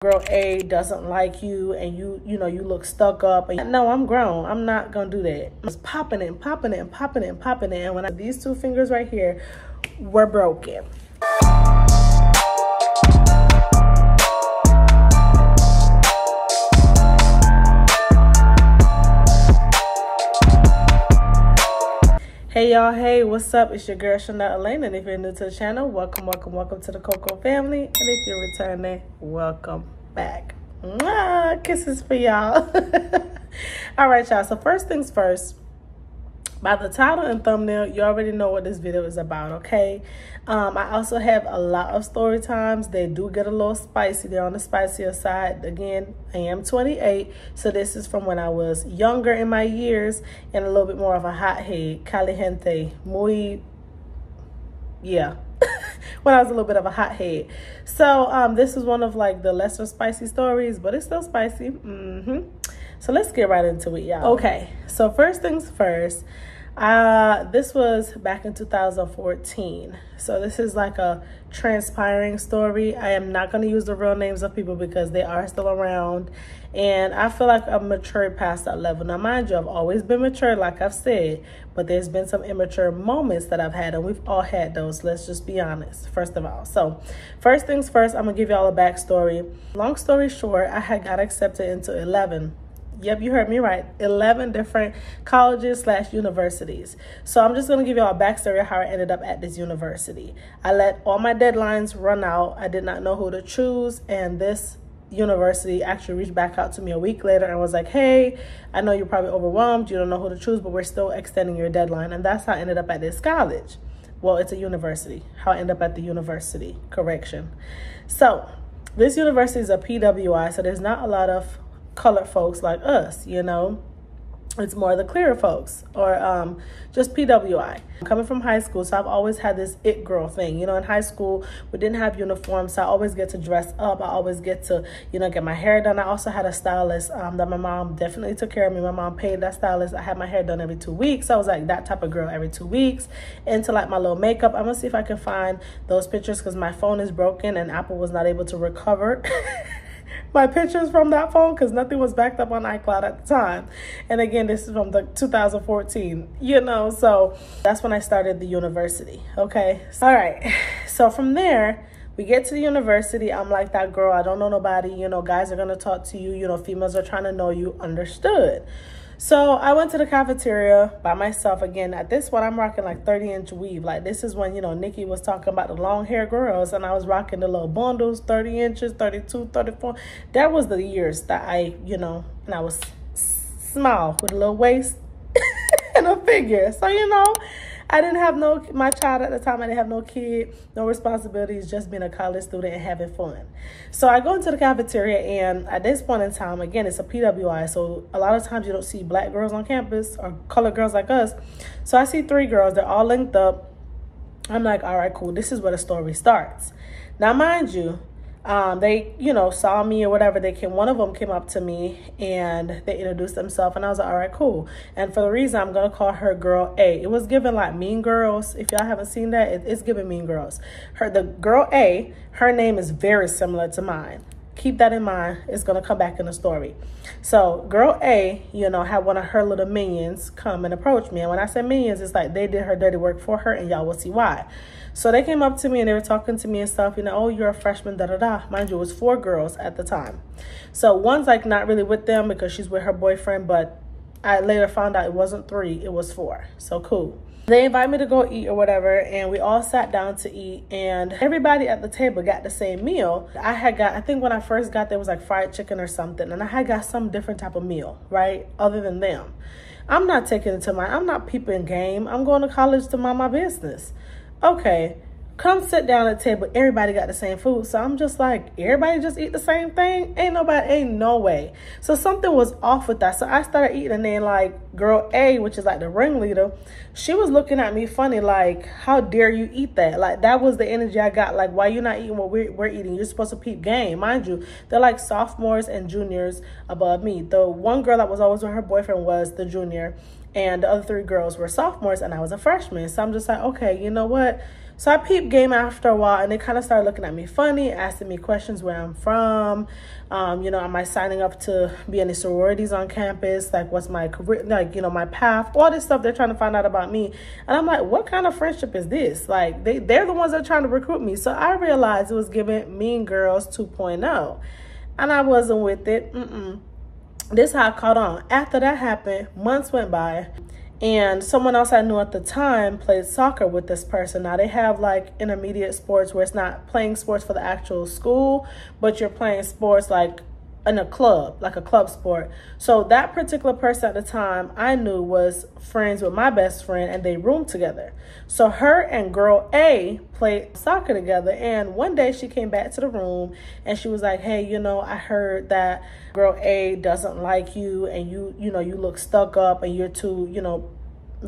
girl A doesn't like you and you look stuck up. And no, I'm grown. I'm not gonna do that. I was popping it and popping it and popping it and popping it. And when these two fingers right here were broken. Hey y'all, hey, what's up? It's your girl Chanel Elaine, and if you're new to the channel, welcome to the Coco family, and if you're returning, welcome back. Mwah! Kisses for y'all. All right, y'all, so first things first, by the title and thumbnail, you already know what this video is about, okay? I also have a lot of story times. They do get a little spicy. They're on the spicier side. Again, I am 28, so this is from when I was younger in my years and a little bit more of a hothead, caliente, muy, yeah. When I was a little bit of a hothead. So this is one of like the lesser spicy stories, but it's still spicy. So let's get right into it, y'all. Okay, so first things first, this was back in 2014. So this is like a transpiring story. I am not going to use the real names of people because they are still around. And I feel like I'm matured past that level. Now, mind you, I've always been mature, like I've said, but there's been some immature moments that I've had, and we've all had those. Let's just be honest, first of all. So first things first, I'm going to give y'all a backstory. Long story short, I had got accepted into 11. Yep, you heard me right. 11 different colleges / universities. So I'm just going to give y'all a backstory of how I ended up at this university. I let all my deadlines run out. I did not know who to choose. And this university actually reached back out to me a week later and was like, hey, I know you're probably overwhelmed. You don't know who to choose, but we're still extending your deadline. And that's how I ended up at this college. Well, it's a university. How I ended up at the university. Correction. So this university is a PWI. So there's not a lot of colored folks like us, you know. It's more the clearer folks, or just PWI. I'm coming from high school, so I've always had this it girl thing. You know, in high school, we didn't have uniforms, so I always get to dress up. I always get to, you know, get my hair done. I also had a stylist that my mom definitely took care of me. My mom paid that stylist. I had my hair done every 2 weeks. So I was like that type of girl every 2 weeks. Into like my little makeup. I'm going to see if I can find those pictures because my phone is broken and Apple was not able to recover my pictures from that phone because nothing was backed up on iCloud at the time. And again, this is from the 2014, you know, so that's when I started the university. Okay. All right. So from there, we get to the university. I'm like that girl. I don't know nobody. You know, guys are going to talk to you. You know, females are trying to know you. Understood. So I went to the cafeteria by myself. Again, at this one, I'm rocking like 30-inch weave. Like this is when, you know, Nikki was talking about the long hair girls and I was rocking the little bundles, 30 inches, 32, 34. That was the years that I, you know, and I was small with a little waist and a figure. So, you know, I didn't have my child at the time, I didn't have no kid, no responsibilities, just being a college student and having fun. So I go into the cafeteria, and at this point in time, again, it's a PWI, so a lot of times you don't see black girls on campus or colored girls like us. So I see 3 girls, they're all linked up. I'm like, all right, cool, this is where the story starts. Now, mind you, they, you know, saw me or whatever. One of them came up to me and they introduced themselves, and I was like, all right, cool. And for the reason, I'm going to call her girl A. It was given like Mean Girls. If y'all haven't seen that, it's given Mean Girls. The girl A, her name is very similar to mine. Keep that in mind. It's going to come back in the story. So girl A, you know, had one of her little minions come and approach me. And when I say minions, it's like they did her dirty work for her, and y'all will see why. So they came up to me and they were talking to me and stuff, you know, oh, you're a freshman, da-da-da. Mind you, it was 4 girls at the time. So one's like not really with them because she's with her boyfriend, but I later found out it wasn't 3, it was 4. So cool. They invited me to go eat or whatever, and we all sat down to eat, and everybody at the table got the same meal. I think when I first got there was like fried chicken or something, and I had got some different type of meal, right, other than them. I'm not taking it to I'm not peeping game. I'm going to college to mind my business. Okay, come sit down at the table. Everybody got the same food. So I'm just like, everybody just eat the same thing? Ain't no way. So something was off with that. So I started eating, and then like girl A, which is like the ringleader, she was looking at me funny, like, how dare you eat that? Like, that was the energy I got. Like, why you not eating what we're eating? You're supposed to peep game. Mind you, they're like sophomores and juniors above me. The one girl that was always with her boyfriend was the junior, and the other 3 girls were sophomores, and I was a freshman. So I'm just like, okay, you know what? So I peeped game after a while, and they kind of started looking at me funny, asking me questions where I'm from. You know, am I signing up to be any sororities on campus? Like, what's my career, like, you know, my path, all this stuff they're trying to find out about me. And I'm like, what kind of friendship is this? Like, they're the ones that are trying to recruit me. So I realized it was giving Mean Girls 2.0. And I wasn't with it. This is how I caught on. After that happened, months went by. And someone else I knew at the time played soccer with this person. Now, they have like intermediate sports where it's not playing sports for the actual school, but you're playing sports like in a club, like a club sport. So that particular person at the time I knew was friends with my best friend, and they roomed together. So her and girl A played soccer together. And one day she came back to the room and she was like, hey, you know, I heard that girl A doesn't like you, and you know, you look stuck up, and you're too, you know,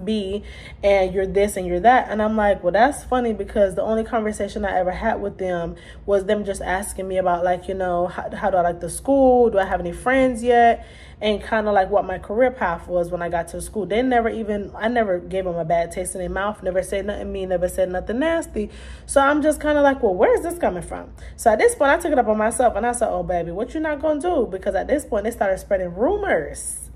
B, and you're this and you're that. And I'm like, well, that's funny, because the only conversation I ever had with them was them just asking me about, like, you know, how do I like the school? Do I have any friends yet? And kind of like what my career path was when I got to the school. I never gave them a bad taste in their mouth, never said nothing mean, never said nothing nasty. So I'm just kind of like, well, where is this coming from? So at this point, I took it up on myself, and I said, oh, baby, what you not going to do? Because at this point, they started spreading rumors.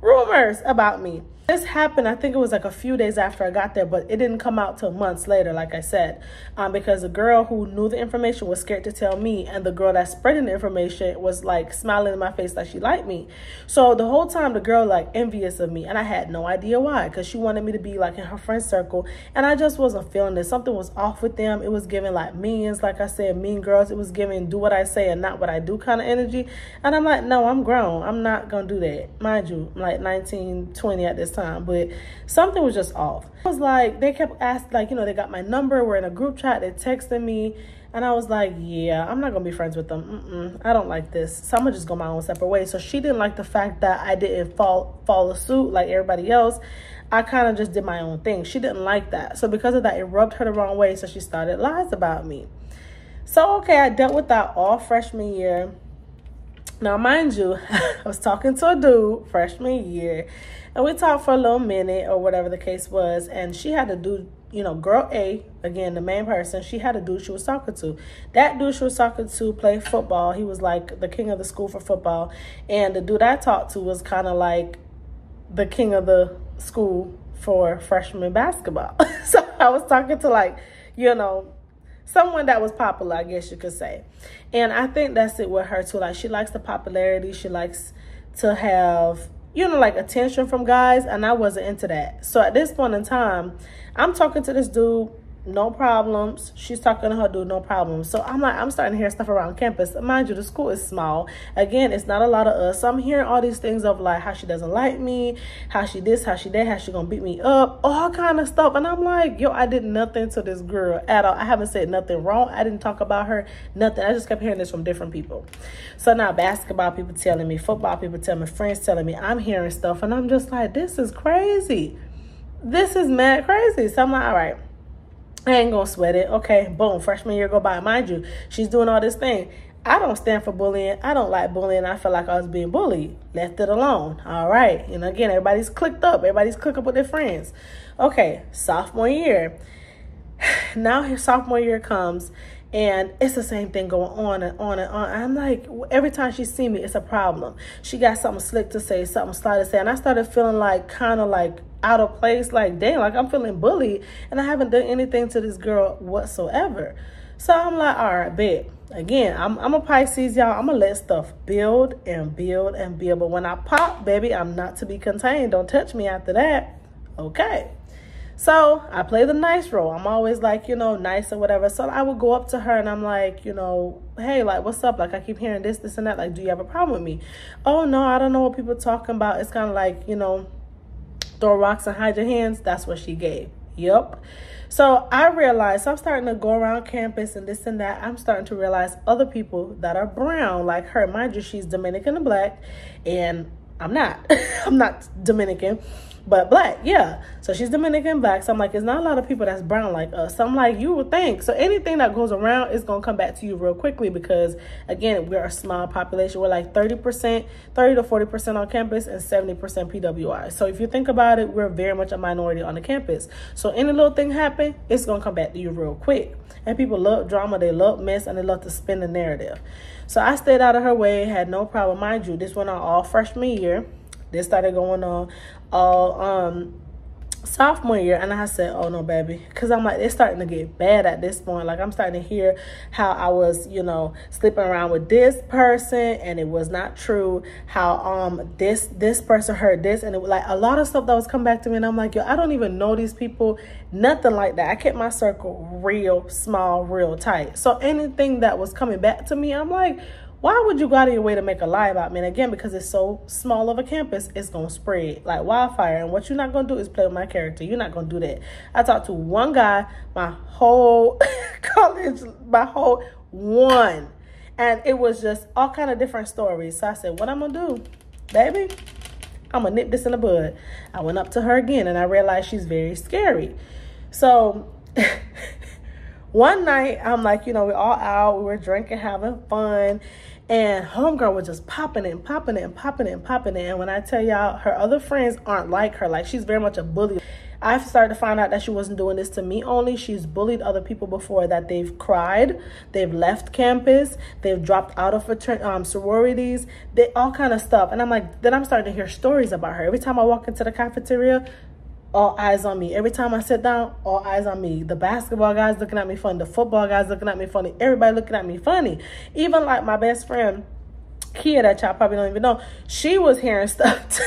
Rumors about me. This happened, I think it was like a few days after I got there, but it didn't come out till months later, like I said, because the girl who knew the information was scared to tell me, and the girl that spreading the information was like smiling in my face like she liked me. So the whole time, the girl like envious of me, and I had no idea why, because she wanted me to be like in her friend circle, and I just wasn't feeling it. Something was off with them. It was giving like minions, like I said, mean girls. It was giving do what I say and not what I do kind of energy. And I'm like, no, I'm grown. I'm not gonna do that. Mind you, I'm like 19, 20 at this time, but something was just off. I was like, they kept asking, like, you know, they got my number, we're in a group chat, they texted me, and I was like, yeah, I'm not gonna be friends with them. I don't like this, so I'm gonna just go my own separate way. So she didn't like the fact that I didn't follow suit like everybody else. I kind of just did my own thing. She didn't like that, so because of that, it rubbed her the wrong way, so she started lies about me. So okay, I dealt with that all freshman year. Now, mind you, I was talking to a dude freshman year, and we talked for a little minute or whatever the case was, and she had a dude, you know, girl A, again, the main person, she had a dude she was talking to. That dude she was talking to played football. He was like the king of the school for football, and the dude I talked to was kind of like the king of the school for freshman basketball. So I was talking to, like, you know, someone that was popular, I guess you could say. And I think that's it with her too. Like, she likes the popularity. She likes to have, you know, like attention from guys. And I wasn't into that. So at this point in time, I'm talking to this dude, no problems. She's talking to her dude, no problems. So I'm like, I'm starting to hear stuff around campus. Mind you, the school is small. Again, it's not a lot of us. So I'm hearing all these things of like how she doesn't like me, how she this, how she that, how she gonna beat me up, all kind of stuff. And I'm like, yo, I did nothing to this girl at all. I haven't said nothing wrong. I didn't talk about her, nothing. I just kept hearing this from different people. So now basketball people telling me, football people telling me, friends telling me, I'm hearing stuff. And I'm just like, this is crazy. This is mad crazy. So I'm like, all right, I ain't gonna sweat it. Okay, boom, freshman year go by. Mind you, she's doing all this thing. I don't stand for bullying. I don't like bullying. I feel like I was being bullied. Left it alone. All right. And again, everybody's clicked up. Everybody's clicked up with their friends. Okay, sophomore year. Now her sophomore year comes, and it's the same thing going on and on and on. I'm like, every time she see me, it's a problem. She got something slick to say, something sly to say. And I started feeling like kind of like out of place, like, dang, like I'm feeling bullied, and I haven't done anything to this girl whatsoever. So I'm like, all right, bet. Again, I'm a Pisces, y'all. I'm going to let stuff build and build and build. But when I pop, baby, I'm not to be contained. Don't touch me after that. Okay. So I play the nice role. I'm always like, you know, nice or whatever. So I would go up to her and I'm like, you know, hey, like, what's up? Like, I keep hearing this, this, and that. Like, do you have a problem with me? Oh, no, I don't know what people are talking about. It's kind of like, you know, throw rocks and hide your hands. That's what she gave. Yep. So I realized, so I'm starting to go around campus and this and that. I'm starting to realize other people that are brown like her. Mind you, she's Dominican and black, and I'm not. I'm not Dominican. but black, yeah. So she's Dominican black. So I'm like, it's not a lot of people that's brown like us. So I'm like, you would think. So anything that goes around is going to come back to you real quickly because, again, we're a small population. We're like 30% to 40% on campus and 70% PWI. So if you think about it, we're very much a minority on the campus. So any little thing happen, it's going to come back to you real quick. And people love drama, they love mess, and they love to spin the narrative. So I stayed out of her way, had no problem. Mind you, this went on all freshman year. This started going on all sophomore year, and I said, oh no, baby, because I'm like, it's starting to get bad at this point. Like, I'm starting to hear how I was, you know, sleeping around with this person and it was not true, how this person heard this, and it was like a lot of stuff that was coming back to me, and I'm like, yo, I don't even know these people, nothing like that. I kept my circle real small, real tight. So anything that was coming back to me, I'm like, why would you go out of your way to make a lie about me? And again, because it's so small of a campus, it's going to spread like wildfire. And what you're not going to do is play with my character. You're not going to do that. I talked to one guy my whole college, my whole one. And it was just all kind of different stories. So I said, what I'm going to do, baby? I'm going to nip this in the bud. I went up to her again and I realized she's very scary. So one night, I'm like, you know, we're all out. We were drinking, having fun. And homegirl was just popping it and popping it and popping it and popping it. And when I tell y'all, her other friends aren't like her. Like, she's very much a bully. I've started to find out that she wasn't doing this to me only. She's bullied other people before that they've cried. They've left campus. They've dropped out of sororities. All kind of stuff. And I'm like, then I'm starting to hear stories about her. Every time I walk into the cafeteria, all eyes on me. Every time I sit down, all eyes on me. The basketball guys looking at me funny. The football guys looking at me funny. Everybody looking at me funny. Even like my best friend, Kia, that y'all probably don't even know, she was hearing stuff.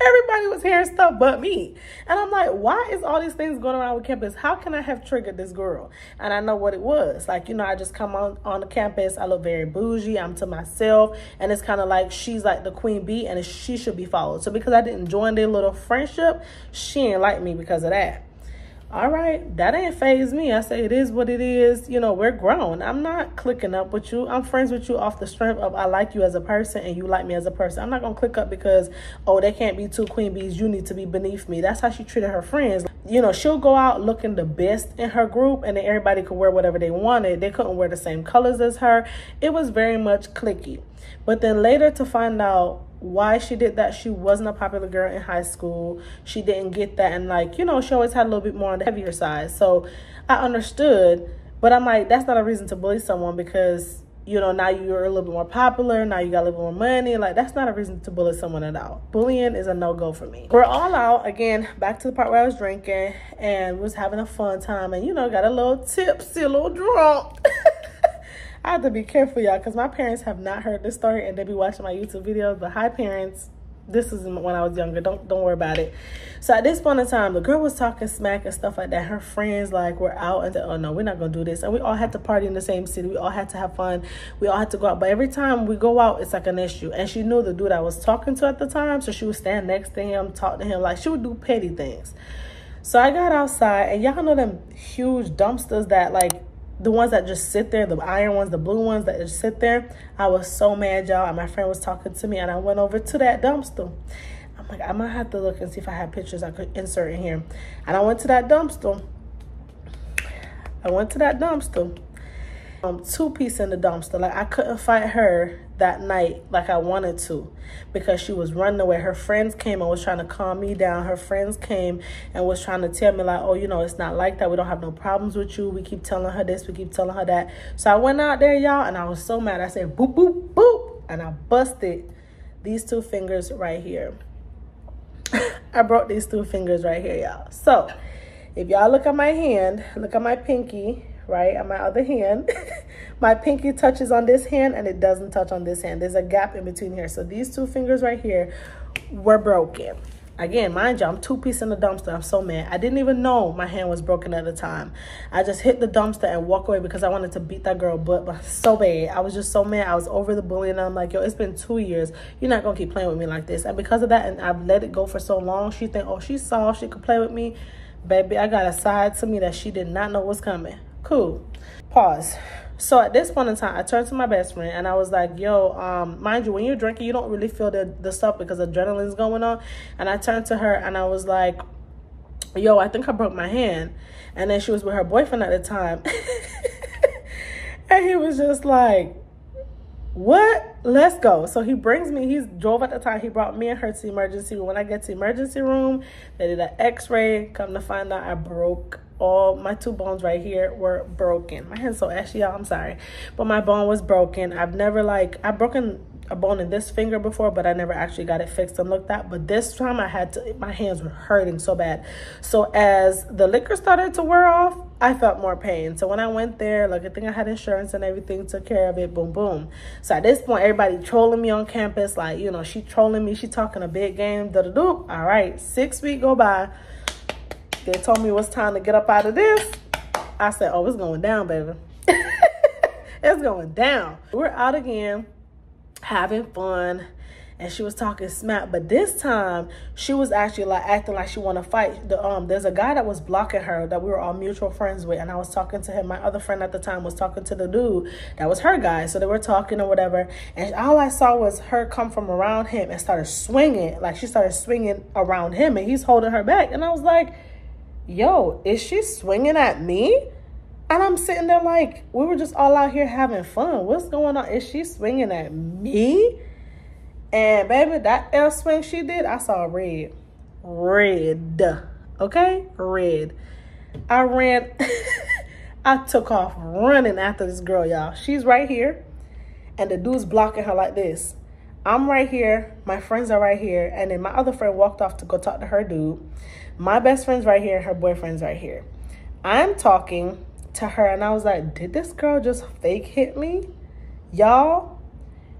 Everybody was hearing stuff but me. And I'm like, why is all these things going around with campus? How can I have triggered this girl? And I know what it was. Like, you know, I just come on the campus. I look very bougie. I'm to myself. And it's kind of like she's like the queen bee and she should be followed. So because I didn't join their little friendship, she ain't like me because of that. All right, that ain't faze me. I say it is what it is. You know, we're grown. I'm not clicking up with you. I'm friends with you off the strength of I like you as a person and you like me as a person. I'm not going to click up because, oh, they can't be two queen bees. You need to be beneath me. That's how she treated her friends. You know, she'll go out looking the best in her group and then everybody could wear whatever they wanted. They couldn't wear the same colors as her. It was very much cliquey. But then later to find out why she did that, she wasn't a popular girl in high school. She didn't get that. And like, you know, she always had a little bit more on the heavier side. So I understood, but I'm like, that's not a reason to bully someone because, you know, now you're a little bit more popular. Now you got a little more money. Like, that's not a reason to bully someone at all. Bullying is a no-go for me. We're all out again, back to the part where I was drinking and was having a fun time and, you know, got a little tipsy, a little drunk. I have to be careful, y'all, because my parents have not heard this story and they be watching my YouTube videos. But hi, parents. This is when I was younger. Don't worry about it. So at this point in time, the girl was talking smack and stuff like that. Her friends like were out and said, oh no, we're not gonna do this. And we all had to party in the same city. We all had to have fun. We all had to go out. But every time we go out, it's like an issue. And she knew the dude I was talking to at the time, so she would stand next to him, talk to him. Like, she would do petty things. So I got outside, and y'all know them huge dumpsters that like the ones that just sit there, the iron ones, the blue ones that just sit there. I was so mad, y'all. And my friend was talking to me and I went over to that dumpster. I'm like, I might have to look and see if I have pictures I could insert in here. And I went to that dumpster. Two-piece in the dumpster. Like, I couldn't fight her that night like I wanted to because she was running away. Her friends came and was trying to calm me down. Her friends came and was trying to tell me like, oh, you know, it's not like that. We don't have no problems with you. We keep telling her this. We keep telling her that. So I went out there, y'all, and I was so mad. I said, boop, boop, boop. And I busted these two fingers right here. I broke these two fingers right here, y'all. So if y'all look at my hand, look at my pinky, right, on my other hand, my pinky touches on this hand and it doesn't touch on this hand. There's a gap in between here. So these two fingers right here were broken. Again, mind you, I'm two-piece in the dumpster. I'm so mad. I didn't even know my hand was broken at the time. I just hit the dumpster and walk away because I wanted to beat that girl butt, but so bad. I was just so mad. I was over the bullying. And I'm like, yo, it's been 2 years. You're not going to keep playing with me like this. And because of that, and I've let it go for so long, she think, oh, she's soft. She could play with me. Baby, I got a side to me that she did not know was coming. Cool. Pause. So at this point in time, I turned to my best friend and I was like, yo, mind you, when you're drinking, you don't really feel the stuff because adrenaline's going on. And I turned to her and I was like, yo, I think I broke my hand. And then she was with her boyfriend at the time. And he was just like, what? Let's go. So he drove at the time. He brought me and her to the emergency room. When I get to the emergency room, they did an x-ray. Come to find out I broke all my 2 bones right here were broken. My hand's so ashy, y'all. I'm sorry. But my bone was broken. I've broken a bone in this finger before, but I never actually got it fixed and looked at. But this time my hands were hurting so bad. So as the liquor started to wear off, I felt more pain. So when I went there, like I think I had insurance and everything, took care of it, boom, boom. So at this point, everybody trolling me on campus, like, you know, she trolling me, she talking a big game, da-da-doo. All right, 6 weeks go by. They told me it was time to get up out of this. I said, oh, it's going down, baby. It's going down. We're out again, having fun. And she was talking smack, but this time she was actually like acting like she want to fight. There's a guy that was blocking her that we were all mutual friends with, and I was talking to him. My other friend at the time was talking to the dude that was her guy, so they were talking or whatever. And all I saw was her come from around him and started swinging, like she started swinging around him, and he's holding her back. And I was like, yo, is she swinging at me? And I'm sitting there like, we were just all out here having fun. What's going on? Is she swinging at me? And baby, that L swing she did, I saw red. Red. Okay? Red. I ran. I took off running after this girl, y'all. She's right here. And the dude's blocking her like this. I'm right here. My friends are right here. And then my other friend walked off to go talk to her dude. My best friend's right here. Her boyfriend's right here. I'm talking to her. And I was like, did this girl just fake hit me? Y'all?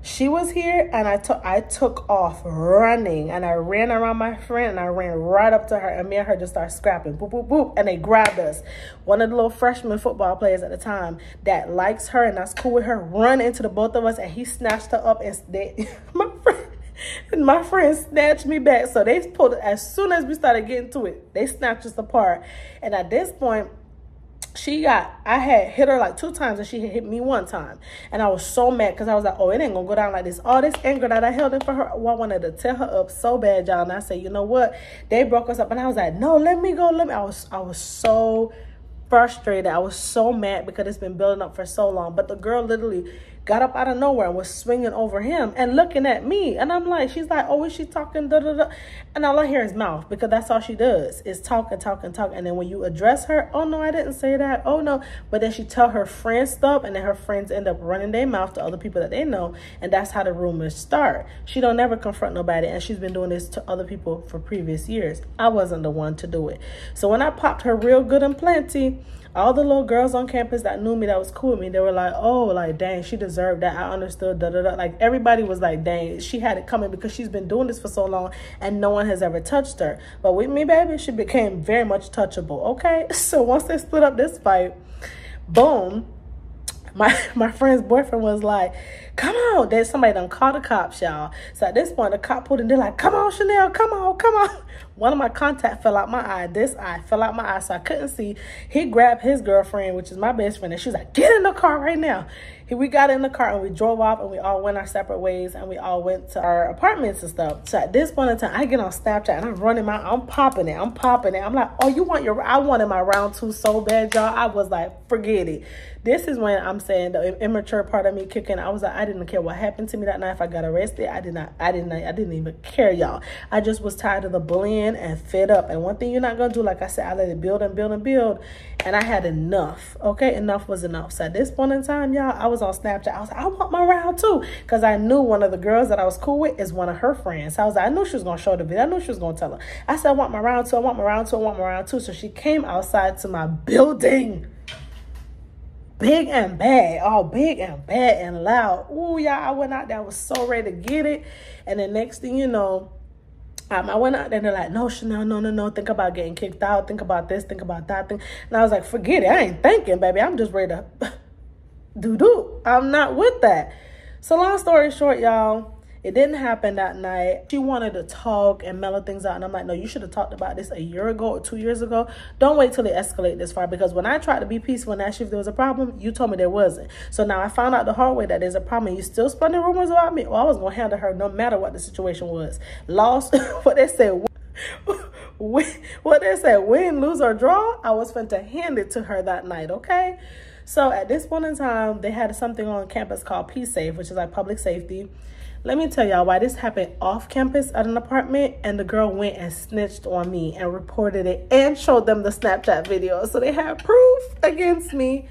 She was here, and I took off running, and I ran around my friend, and I ran right up to her, and me and her just started scrapping, boop, boop, boop, and they grabbed us. One of the little freshman football players at the time that likes her and that's cool with her run into the both of us, and he snatched her up, and my friend snatched me back. So they pulled it as soon as we started getting to it. They snatched us apart, and at this point, I had hit her like 2 times and she had hit me 1 time. And I was so mad because I was like, oh, it ain't gonna go down like this. All this anger that I held in for her, I wanted to tear her up so bad, y'all. And I said, you know what? They broke us up. And I was like, no, let me go. I was so frustrated. I was so mad because it's been building up for so long. But the girl literally got up out of nowhere and was swinging over him and looking at me. And I'm like, she's like, oh, is she talking? Da, da, da. And all I hear is mouth, because that's all she does is talk and talk and talk. And then when you address her, oh, no, I didn't say that. Oh, no. But then she tell her friends stuff, and then her friends end up running their mouth to other people that they know. And that's how the rumors start. She don't never confront nobody. And she's been doing this to other people for previous years. I wasn't the one to do it. So when I popped her real good and plenty, all the little girls on campus that knew me, that was cool with me, they were like, oh, like, dang, she deserved that. I understood, da, da, da. Like, everybody was like, dang, she had it coming because she's been doing this for so long and no one has ever touched her. But with me, baby, she became very much touchable, okay? So once they split up this fight, boom, my friend's boyfriend was like, come on. Then somebody done called the cops, y'all. So at this point, the cop pulled in. They're like, come on, Chanel, come on, come on. One of my contacts fell out my eye. This eye fell out my eye, so I couldn't see. He grabbed his girlfriend, which is my best friend, and she was like, get in the car right now. We got in the car, and we drove off, and we all went our separate ways, and we all went to our apartments and stuff. So at this point in time, I get on Snapchat, and I'm popping it. I'm like, oh, I wanted my round 2 so bad, y'all. I was like, forget it. This is when I'm saying the immature part of me kicking. I was like, I didn't care what happened to me that night. If I got arrested, I didn't even care, y'all. I just was tired of the bullying and fed up. And one thing you're not gonna do, like I said, I let it build and build and build, and I had enough. Okay, enough was enough. So at this point in time, y'all, I was on Snapchat. I was like, I want my round 2, because I knew one of the girls that I was cool with is one of her friends. So I was like, I knew she was gonna show the video. I knew she was gonna tell her. I said, I want my round 2. I want my round 2. I want my round 2. So she came outside to my building. Big and bad, all big and bad and loud. Ooh, y'all, I went out there. I was so ready to get it. And the next thing you know, I went out there and they're like, no, Chanel, no. Think about getting kicked out. Think about this. Think about that thing. And I was like, forget it. I ain't thinking, baby. I'm just ready to do. I'm not with that. So long story short, y'all, It didn't happen that night. She wanted to talk and mellow things out. And I'm like, no, you should have talked about this a year ago or 2 years ago. Don't wait till it escalates this far. Because when I tried to be peaceful and asked you if there was a problem, you told me there wasn't. So now I found out the hard way that there's a problem. And you still spinning rumors about me. Well, I was going to handle her no matter what the situation was. Lost, what they said, win, lose, or draw, I was finna hand it to her that night, okay? So at this point in time, they had something on campus called P-Safe, which is like public safety. Let me tell y'all why this happened off campus at an apartment, and the girl went and snitched on me and reported it and showed them the Snapchat video. So they had proof against me,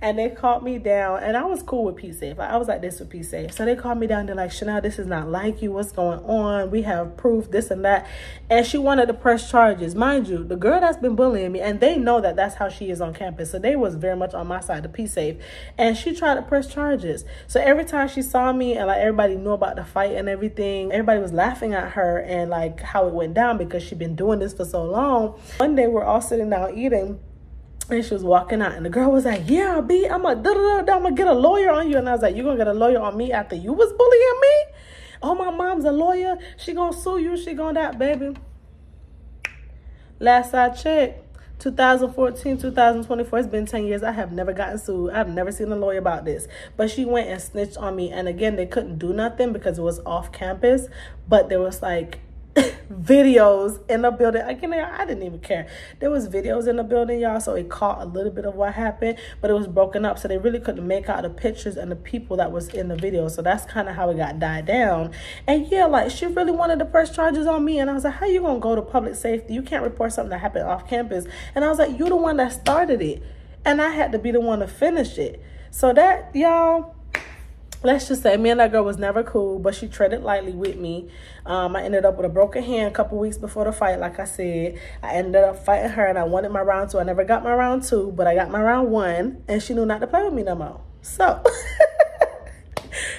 and they called me down, and I was cool with P-Safe. I was like this with P-Safe. So they called me down. They're like, Chanel, this is not like you. What's going on? We have proof, this and that. And she wanted to press charges. Mind you, the girl that's been bullying me, and they know that that's how she is on campus. So they was very much on my side of P-Safe. And she tried to press charges. So every time she saw me and like everybody knew about the fight and everything, everybody was laughing at her and like how it went down because she'd been doing this for so long. One day we're all sitting down eating, and she was walking out, and the girl was like, yeah, B, I'm gonna get a lawyer on you. And I was like, you gonna get a lawyer on me after you was bullying me? Oh, my mom's a lawyer. She gonna sue you. She gonna that, baby. Last I checked, 2014, 2024, it's been 10 years. I have never gotten sued. I've never seen a lawyer about this. But she went and snitched on me. And again, they couldn't do nothing because it was off campus. But there was like videos in the building. I didn't even care. There was videos in the building, y'all, so it caught a little bit of what happened, but it was broken up, so they really couldn't make out the pictures and the people that was in the video. So that's kind of how it got died down. And yeah, like, she really wanted to press charges on me, and I was like, how you gonna go to public safety? You can't report something that happened off campus. And I was like, you the one that started it, and I had to be the one to finish it. So that, y'all, let's just say me and that girl was never cool, but she treaded lightly with me. I ended up with a broken hand a couple weeks before the fight. Like I said, I ended up fighting her, and I wanted my round 2. I never got my round 2, but I got my round 1, and she knew not to play with me no more. So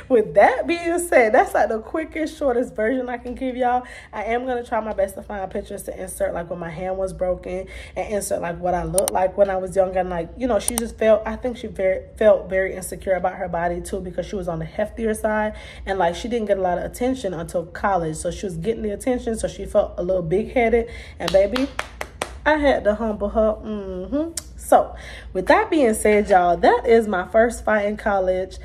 with that being said, that's like the quickest, shortest version I can give y'all. I am going to try my best to find pictures to insert like when my hand was broken, and insert like what I looked like when I was younger. And like, you know, she just felt, I think she felt very insecure about her body too, because she was on the heftier side, and like she didn't get a lot of attention until college. So she was getting the attention, so she felt a little big-headed, and baby, I had to humble her. So with that being said, y'all, that is my first fight in college.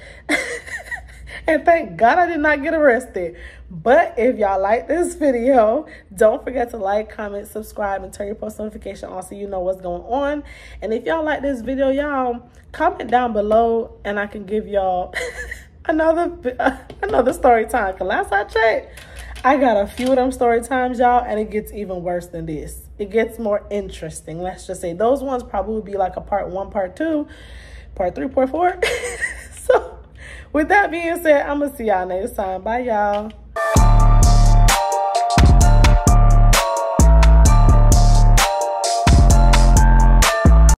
And thank God I did not get arrested. But if y'all like this video, don't forget to like, comment, subscribe, and turn your post notification on so you know what's going on. And if y'all like this video, y'all, comment down below and I can give y'all another story time. Because last I checked, I got a few of them story times, y'all, and it gets even worse than this. It gets more interesting. Let's just say those ones probably would be like a part 1, part 2, part 3, part 4. So with that being said, I'm going to see y'all next time. Bye, y'all.